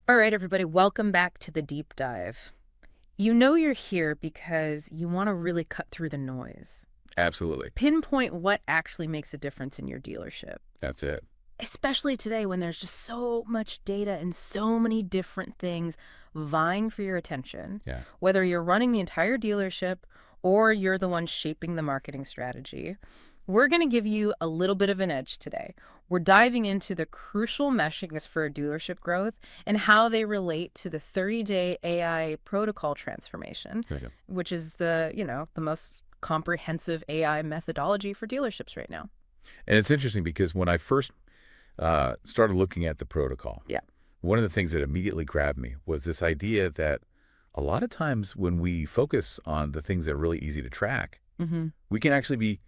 All right, everybody, welcome back to the deep dive. You know you're here because you want to really cut through the noise. Absolutely. Pinpoint what actually makes a difference in your dealership. That's it. Especially today when there's just so much data and so many different things vying for your attention. Yeah. Whether you're running the entire dealership or you're the one shaping the marketing strategy, we're going to give you a little bit of an edge today. We're diving into the crucial meshings for dealership growth and how they relate to the 30-day AI protocol transformation, Okay. which is the most comprehensive AI methodology for dealerships right now. And it's interesting because when I first started looking at the protocol, Yeah. one of the things that immediately grabbed me was this idea that a lot of times when we focus on the things that are really easy to track, Mm-hmm. we can actually be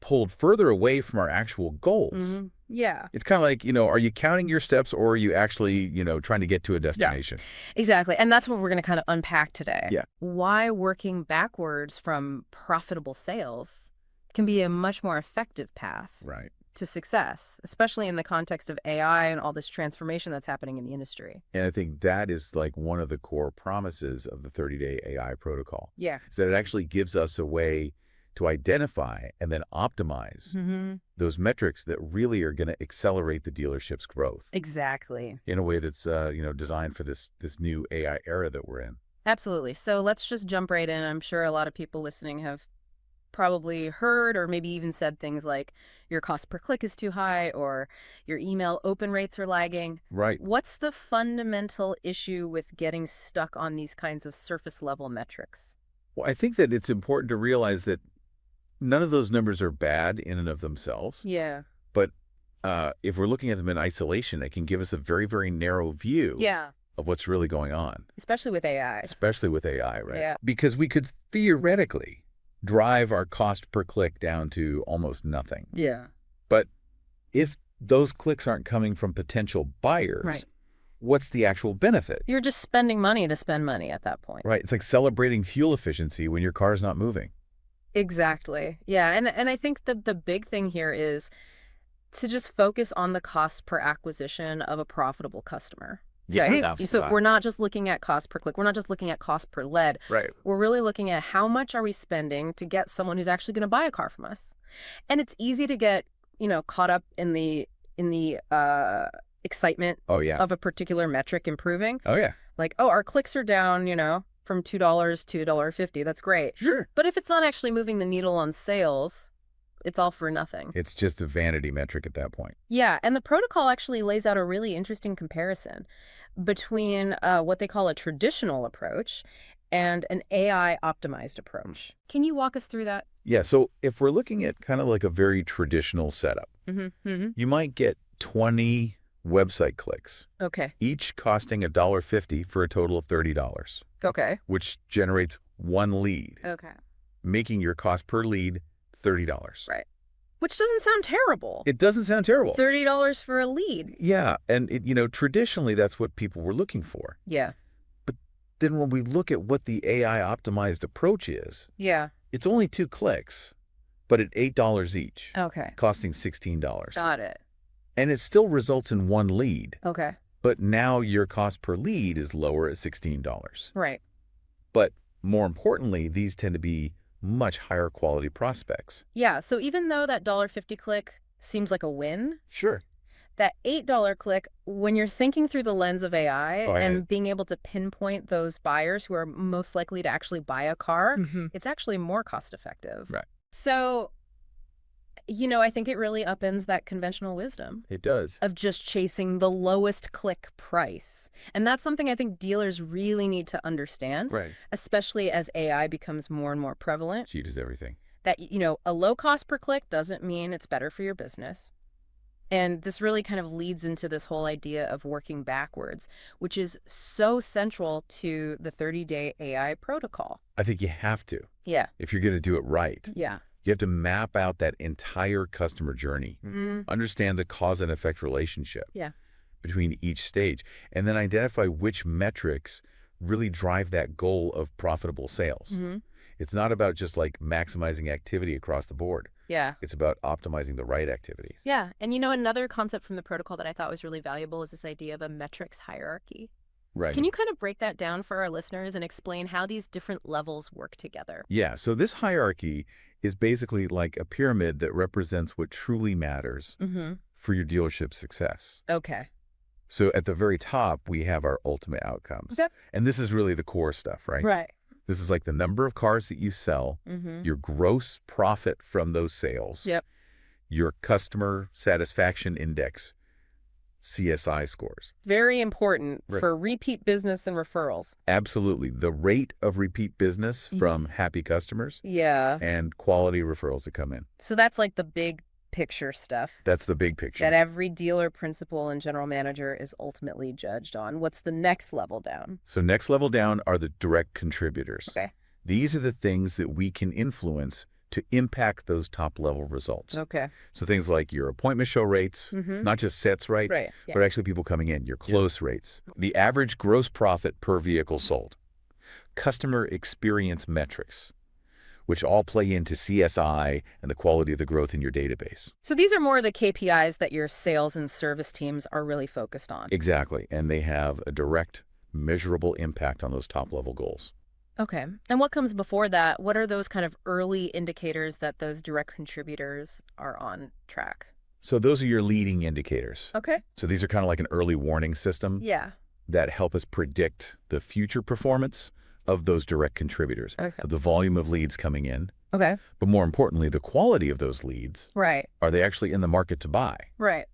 pulled further away from our actual goals. Mm-hmm. Yeah. It's kind of like, are you counting your steps or are you actually, trying to get to a destination? Exactly. And that's what we're going to kind of unpack today. Yeah. Why working backwards from profitable sales can be a much more effective path Right. to success, especially in the context of AI and all this transformation that's happening in the industry. And I think that is like one of the core promises of the 30-day AI protocol, Yeah. is that it actually gives us a way to identify and then optimize Mm-hmm. those metrics that really are going to accelerate the dealership's growth Exactly. in a way that's designed for this new AI era that we're in. Absolutely. So let's just jump right in. I'm sure a lot of people listening have probably heard or maybe even said things like your cost per click is too high or your email open rates are lagging. Right. What's the fundamental issue with getting stuck on these kinds of surface level metrics? Well, I think that it's important to realize that none of those numbers are bad in and of themselves, Yeah. but if we're looking at them in isolation, it can give us a very, very narrow view Yeah. of what's really going on, Especially with AI. especially with AI, right? Yeah. Because we could theoretically drive our cost per click down to almost nothing. Yeah. But if those clicks aren't coming from potential buyers, Right. what's the actual benefit? You're just spending money to spend money at that point. Right? It's like celebrating fuel efficiency when your car's not moving. Exactly. Yeah. And I think the big thing here is to just focus on the cost per acquisition of a profitable customer. Yeah, Right? that's So right. we're not just looking at cost per click. We're not just looking at cost per lead. Right. We're really looking at how much are we spending to get someone who's actually going to buy a car from us. And it's easy to get, caught up in the excitement Oh, yeah. of a particular metric improving. Oh, yeah. Like, oh, our clicks are down, from $2 to $1.50. That's great. Sure. But if it's not actually moving the needle on sales, it's all for nothing. It's just a vanity metric at that point. Yeah, and the protocol actually lays out a really interesting comparison between what they call a traditional approach and an AI-optimized approach. Can you walk us through that? Yeah, so if we're looking at kind of like a very traditional setup, Mm-hmm. Mm-hmm. you might get 20 website clicks, Okay. each costing $1.50 for a total of $30, Okay. which generates one lead, Okay. making your cost per lead $30. Right. Which doesn't sound terrible. It doesn't sound terrible. $30 for a lead. Yeah, and traditionally that's what people were looking for. Yeah. But then when we look at what the AI optimized approach is, Yeah. it's only 2 clicks, but at $8 each, Okay. costing $16. Got it. And it still results in one lead, Okay. but now your cost per lead is lower at $16. Right. But more importantly, these tend to be much higher quality prospects. Yeah. So even though that $1.50 click seems like a win, Sure. that $8 click, when you're thinking through the lens of AI Oh, yeah. and being able to pinpoint those buyers who are most likely to actually buy a car, it's actually more cost effective. Right. So, I think it really upends that conventional wisdom It does. of just chasing the lowest click price. And that's something I think dealers really need to understand, Right. especially as AI becomes more and more prevalent. Cheat is everything. That, a low cost per click doesn't mean it's better for your business. And this really kind of leads into this whole idea of working backwards, which is so central to the 30-day AI protocol. I think you have to, Yeah. if you're going to do it right. Yeah. You have to map out that entire customer journey, understand the cause and effect relationship Yeah. between each stage, and then identify which metrics really drive that goal of profitable sales. Mm-hmm. It's not about just like maximizing activity across the board. Yeah. It's about optimizing the right activities. Yeah. And another concept from the protocol that I thought was really valuable is this idea of a metrics hierarchy. Can Right. you kind of break that down for our listeners and explain how these different levels work together? Yeah, so this hierarchy is basically like a pyramid that represents what truly matters Mm-hmm. for your dealership's success. Okay. So at the very top, we have our ultimate outcomes. Okay. And this is really the core stuff, right? Right. This is like the number of cars that you sell, Mm-hmm. your gross profit from those sales, Yep. your customer satisfaction index, CSI scores. Very important Right. for repeat business and referrals. Absolutely. The rate of repeat business from happy customers Yeah. and quality referrals that come in. So that's like the big picture stuff That's the big that picture. every dealer, principal, and general manager is ultimately judged on. What's the next level down? So next level down are the direct contributors. Okay. These are the things that we can influence to impact those top level results. Okay. So things like your appointment show rates, Mm-hmm. not just sets, right? Right. Yeah. But actually people coming in, your close rates, the average gross profit per vehicle sold, customer experience metrics, which all play into CSI and the quality of the growth in your database. So these are more of the KPIs that your sales and service teams are really focused on. Exactly. And they have a direct, measurable impact on those top level goals. Okay. And what comes before that? What are those kind of early indicators that those direct contributors are on track? So those are your leading indicators. Okay. So these are kind of like an early warning system Yeah. that help us predict the future performance of those direct contributors, Okay. the volume of leads coming in, Okay. but more importantly, the quality of those leads. Right. Are they actually in the market to buy? Right.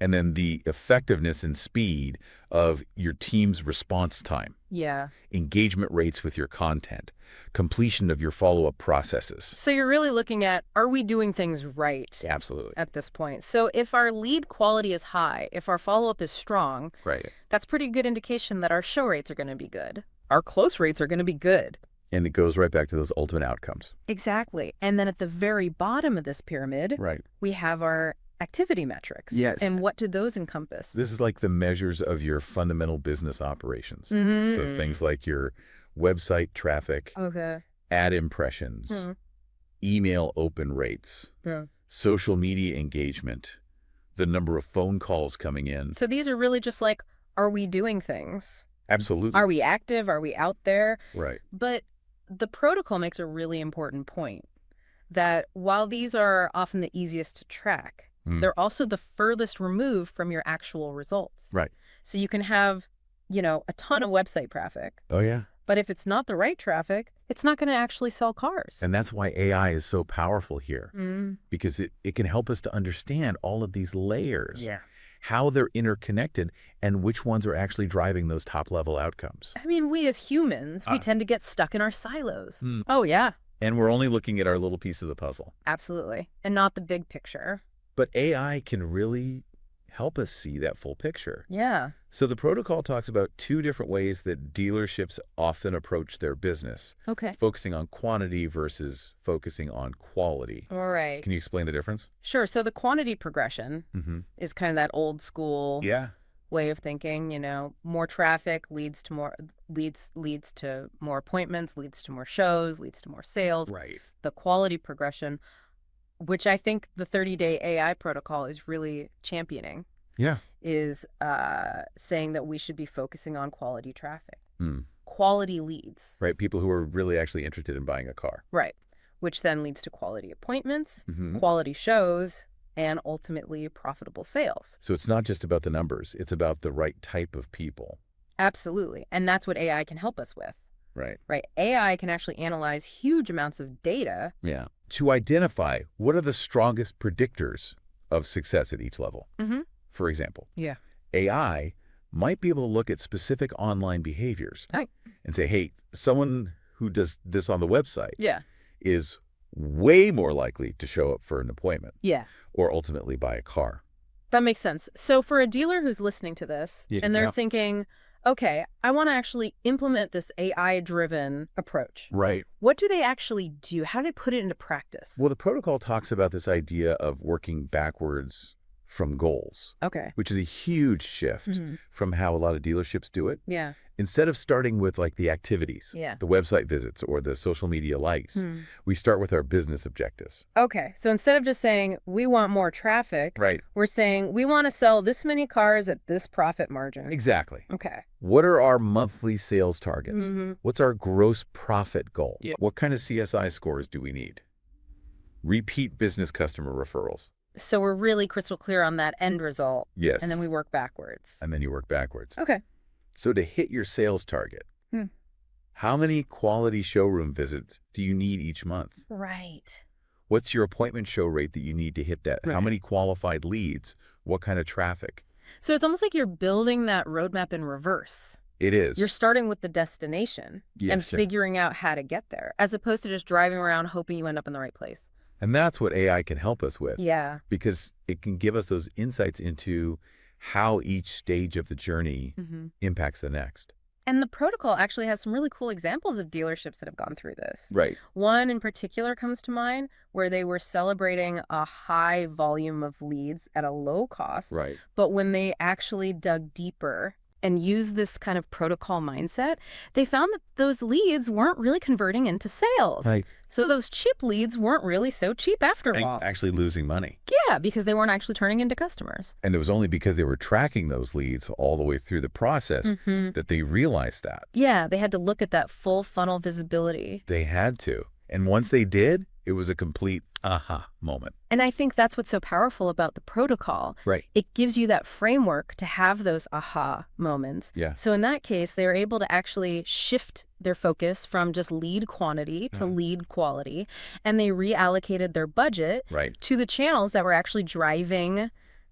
And then the effectiveness and speed of your team's response time, Yeah. engagement rates with your content, completion of your follow-up processes. So you're really looking at, are we doing things right Absolutely. at this point? So if our lead quality is high, if our follow-up is strong, Right. that's pretty good indication that our show rates are going to be good. Our close rates are going to be good. And it goes right back to those ultimate outcomes. Exactly. And then at the very bottom of this pyramid, Right. we have our activity metrics. Yes. And what do those encompass? This is like the measures of your fundamental business operations. Mm-hmm. So things like your website traffic, Okay. ad impressions, Hmm. email open rates, Yeah. social media engagement, the number of phone calls coming in. So these are really just like, are we doing things? Absolutely. Are we active? Are we out there? Right. But the protocol makes a really important point that while these are often the easiest to track, Mm. they're also the furthest removed from your actual results. Right. So you can have, a ton of website traffic, Oh, yeah. but if it's not the right traffic, it's not going to actually sell cars. And that's why AI is so powerful here, Mm. because it can help us to understand all of these layers, Yeah. how they're interconnected, and which ones are actually driving those top-level outcomes. I mean, we as humans, we tend to get stuck in our silos. Mm. Oh, yeah, And we're only looking at our little piece of the puzzle. absolutely. And not the big picture. But AI can really help us see that full picture. Yeah. So the protocol talks about two different ways that dealerships often approach their business, Okay. focusing on quantity versus focusing on quality. All right. Can you explain the difference? Sure. So the quantity progression Mm-hmm. is kind of that old school Yeah. way of thinking. More traffic leads to more appointments, leads to more shows, leads to more sales. Right. The quality progression, which I think the 30-day AI protocol is really championing, Yeah. is saying that we should be focusing on quality traffic, Mm. quality leads, Right. People who are really actually interested in buying a car. right? Which then leads to quality appointments, Mm-hmm. quality shows, and ultimately profitable sales. So it's not just about the numbers. It's about the right type of people. Absolutely. And that's what AI can help us with, Right. right? AI can actually analyze huge amounts of data. Yeah. To identify what are the strongest predictors of success at each level. Mm-hmm. For example, Yeah. AI might be able to look at specific online behaviors Right. and say, hey, someone who does this on the website Yeah. is way more likely to show up for an appointment Yeah. or ultimately buy a car. That makes sense. So for a dealer who's listening to this Yeah. and they're Yeah. thinking, okay, I want to actually implement this AI-driven approach. Right. What do they actually do? How do they put it into practice? Well, the protocol talks about this idea of working backwards from goals, Okay. which is a huge shift Mhm. from how a lot of dealerships do it. Yeah. Instead of starting with like the activities, Yeah. the website visits, or the social media likes, Hmm. we start with our business objectives. Okay, so instead of just saying we want more traffic, Right. we're saying we want to sell this many cars at this profit margin. Exactly. Okay. What are our monthly sales targets? Mm-hmm. What's our gross profit goal? Yeah. What kind of CSI scores do we need? Repeat business customer referrals. So we're really crystal clear on that end result. Yes. And then we work backwards. And then you work backwards. Okay. So to hit your sales target, Hmm. how many quality showroom visits do you need each month? Right. What's your appointment show rate that you need to hit that? How Right. many qualified leads? What kind of traffic? So it's almost like you're building that roadmap in reverse. It is. You're starting with the destination and Yes, sir. figuring out how to get there, as opposed to just driving around hoping you end up in the right place. And that's what AI can help us with. Yeah. Because it can give us those insights into how each stage of the journey Mm-hmm. impacts the next. And the protocol actually has some really cool examples of dealerships that have gone through this. Right. One in particular comes to mind where they were celebrating a high volume of leads at a low cost. Right. But when they actually dug deeper and used this kind of protocol mindset, they found that those leads weren't really converting into sales. Right. So those cheap leads weren't really so cheap after all. Actually losing money. Yeah, because they weren't actually turning into customers. And it was only because they were tracking those leads all the way through the process Mm-hmm. that they realized that. Yeah, they had to look at that full funnel visibility. They had to. And once they did, it was a complete aha moment. And I think that's what's so powerful about the protocol. Right. It gives you that framework to have those aha moments. Yeah. So in that case, they were able to actually shift their focus from just lead quantity to lead quality, and they reallocated their budget Right. to the channels that were actually driving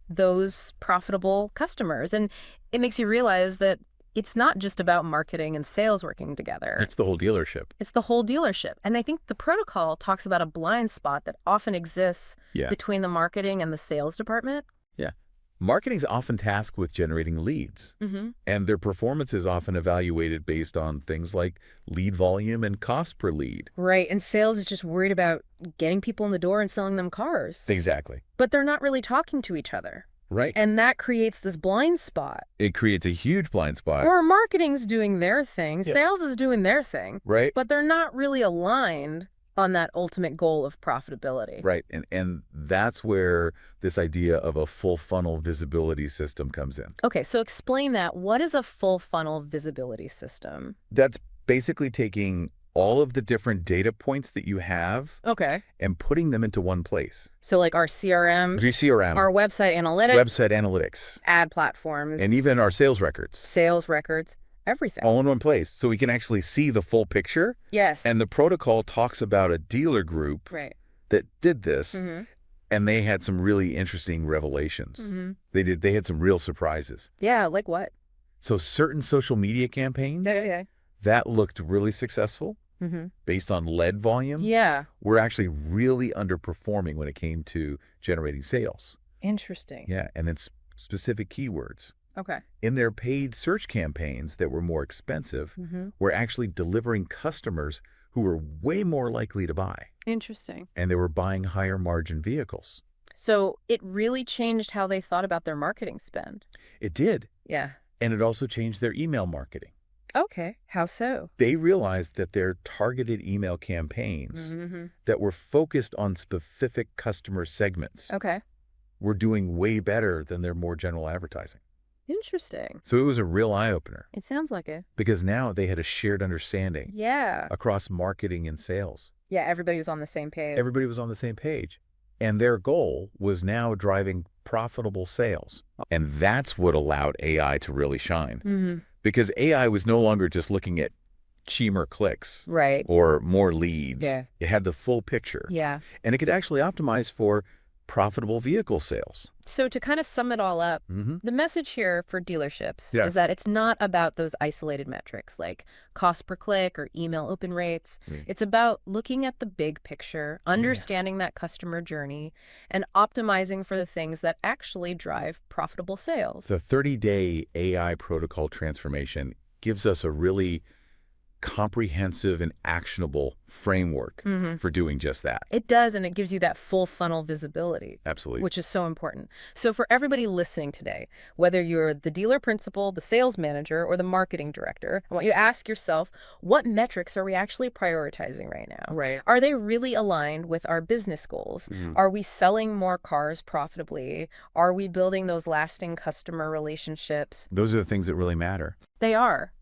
those profitable customers. And it makes you realize that it's not just about marketing and sales working together. It's the whole dealership. It's the whole dealership. And I think the protocol talks about a blind spot that often exists Yeah. between the marketing and the sales department. Yeah. Marketing's often tasked with generating leads, Mm-hmm. and their performance is often evaluated based on things like lead volume and cost per lead. Right. And sales is just worried about getting people in the door and selling them cars. Exactly. But they're not really talking to each other. Right. And that creates this blind spot. It creates a huge blind spot. Or marketing's doing their thing, Yeah. sales is doing their thing, Right. but they're not really aligned on that ultimate goal of profitability. Right. And that's where this idea of a full funnel visibility system comes in. Okay, so explain that. What is a full funnel visibility system? That's basically taking all of the different data points that you have Okay. and putting them into one place. So like our CRM, You see around our website analytics, website analytics, ad platforms, and even our sales records, sales records, everything. all in one place. So we can actually see the full picture. Yes. And the protocol talks about a dealer group right. that did this, Mm-hmm. and they had some really interesting revelations. Mm-hmm. They had some real surprises. Yeah, like what? So certain social media campaigns Yeah. that looked really successful Mm-hmm. based on lead volume Yeah. were actually really underperforming when it came to generating sales. Interesting. Yeah, and then specific keywords. Okay. In their paid search campaigns that were more expensive, Mm-hmm. were actually delivering customers who were way more likely to buy, Interesting. and they were buying higher margin vehicles. So it really changed how they thought about their marketing spend. It did, Yeah. and it also changed their email marketing. Okay. How so? They realized that their targeted email campaigns Mm-hmm. that were focused on specific customer segments Okay. were doing way better than their more general advertising. Interesting. So it was a real eye-opener It sounds like it. because now they had a shared understanding Yeah. across marketing and sales. Yeah, everybody was on the same page. Everybody was on the same page. And their goal was now driving profitable sales. And that's what allowed AI to really shine. Mm-hmm. Because AI was no longer just looking at cheaper clicks Right. or more leads. Yeah. It had the full picture. Yeah. And it could actually optimize for profitable vehicle sales. So to kind of sum it all up, Mm-hmm. the message here for dealerships Yes. is that it's not about those isolated metrics like cost per click or email open rates. Right. It's about looking at the big picture, understanding that customer journey, and optimizing for the things that actually drive profitable sales. The 30-day AI protocol transformation gives us a really comprehensive and actionable framework for doing just that. It does, and it gives you that full funnel visibility. Absolutely. Which is so important. So for everybody listening today, whether you're the dealer principal, the sales manager, or the marketing director, I want you to ask yourself, what metrics are we actually prioritizing right now? Right. Are they really aligned with our business goals? Are we selling more cars profitably? Are we building those lasting customer relationships? Those are the things that really matter. They are.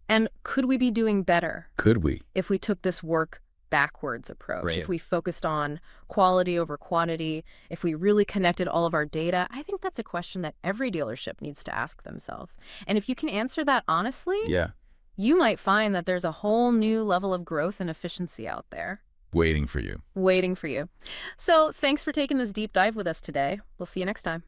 And could we be doing better Could we? if we took this work backwards approach, Right. if we focused on quality over quantity, if we really connected all of our data? I think that's a question that every dealership needs to ask themselves. And if you can answer that honestly, Yeah. you might find that there's a whole new level of growth and efficiency out there Waiting for you. waiting for you. So thanks for taking this deep dive with us today. We'll see you next time.